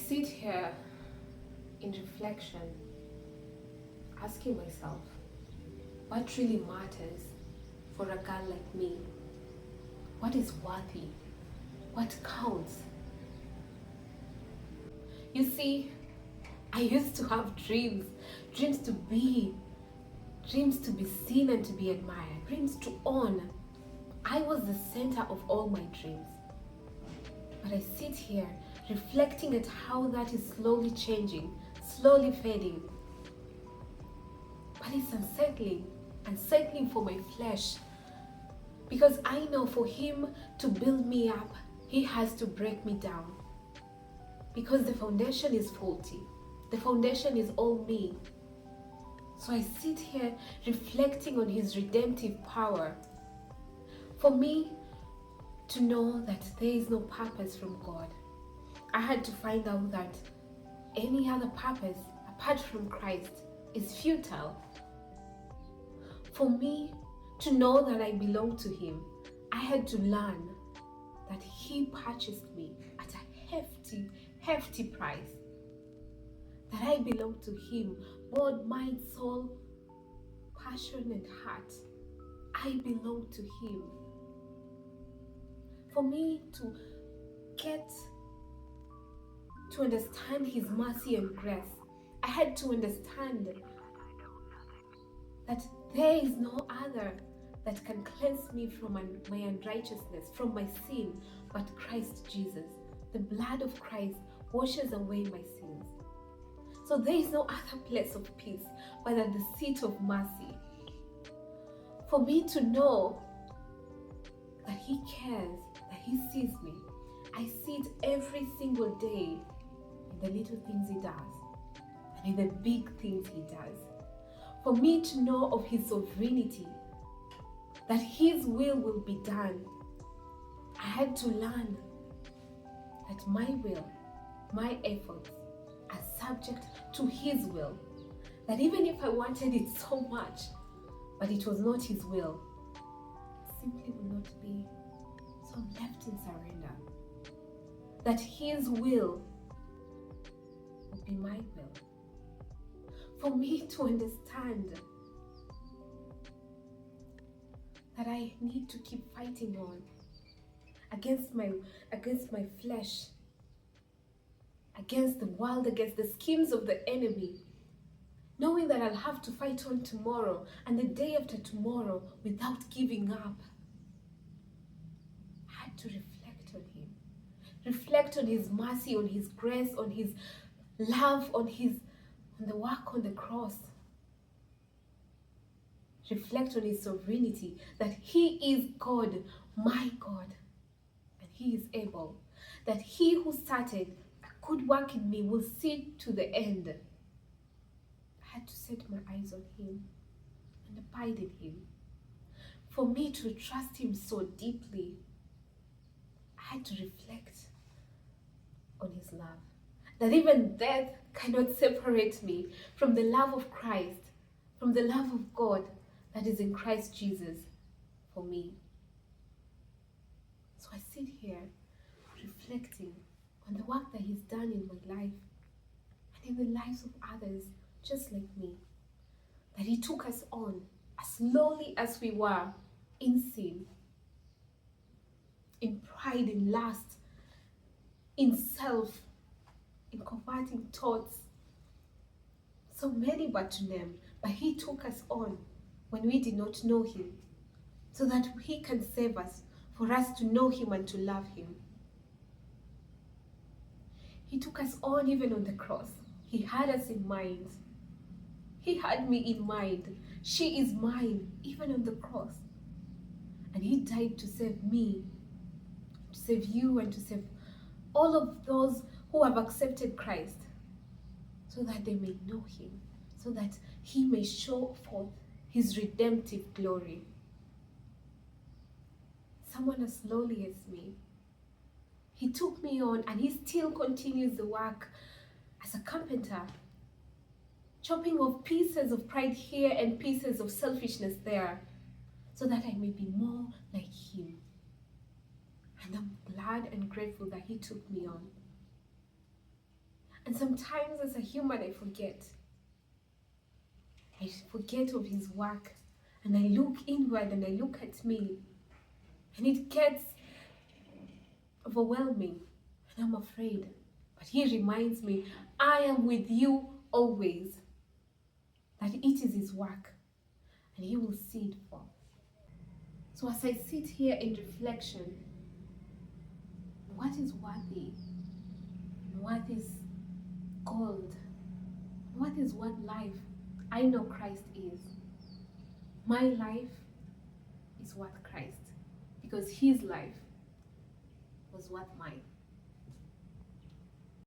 sit here in reflection, asking myself, what really matters for a girl like me? What is worthy? What counts? You see, I used to have dreams to be, dreams to be seen and to be admired, dreams to own. I was the center of all my dreams. But I sit here reflecting at how that is slowly changing, slowly fading. But it's unsettling for my flesh. Because I know for him to build me up, he has to break me down. Because the foundation is faulty. The foundation is all me. So I sit here reflecting on his redemptive power. For me to know that there is no purpose from God, I had to find out that any other purpose apart from Christ is futile. For me to know that I belong to him, I had to learn that he purchased me at a hefty price. That I belong to him, body, mind, soul, passion and heart. I belong to him. For me to get to understand his mercy and grace, I had to understand that there is no other that can cleanse me from my unrighteousness, from my sin, but Christ Jesus. The blood of Christ washes away my sins. So there is no other place of peace but at the seat of mercy. For me to know that he cares, that he sees me, I see it every single day in the little things he does and in the big things he does. For me to know of his sovereignty, that his will be done, I had to learn that my will, my efforts are subject to his will. That even if I wanted it so much, but it was not his will, it simply will not be. So I'm left in surrender. That his will be my will. For me to understand that I need to keep fighting on against my flesh, against the world, against the schemes of the enemy, knowing that I'll have to fight on tomorrow and the day after tomorrow without giving up. I had to reflect on him, reflect on his mercy, on his grace, on his love, on the work on the cross. Reflect on his sovereignty, that he is God, my God, and he is able, that he who started a good work in me will see it to the end. I had to set my eyes on him and abide in him. For me to trust him so deeply, I had to reflect on his love, that even death cannot separate me from the love of Christ, from the love of God that is in Christ Jesus for me. So I sit here reflecting on the work that he's done in my life and in the lives of others just like me. That he took us on as lowly as we were, in sin, in pride, in lust, in self, in converting thoughts. So many but to name, but he took us on when we did not know him, so that he can save us, for us to know him and to love him. He took us on even on the cross. He had us in mind. He had me in mind. She is mine, even on the cross. And he died to save me, to save you, and to save all of those who have accepted Christ, so that they may know him, so that he may show forth his redemptive glory. Someone as lowly as me, he took me on, and he still continues the work as a carpenter, chopping off pieces of pride here and pieces of selfishness there, so that I may be more like him. And I'm glad and grateful that he took me on. And sometimes as a human, I forget. I forget of his work. And I look inward and I look at me. And it gets overwhelming. And I'm afraid. But he reminds me, I am with you always. That it is his work. And he will see it forth. So as I sit here in reflection, what is worthy? What is gold? What is what life I know Christ is? My life is what Christ, because his life was what mine.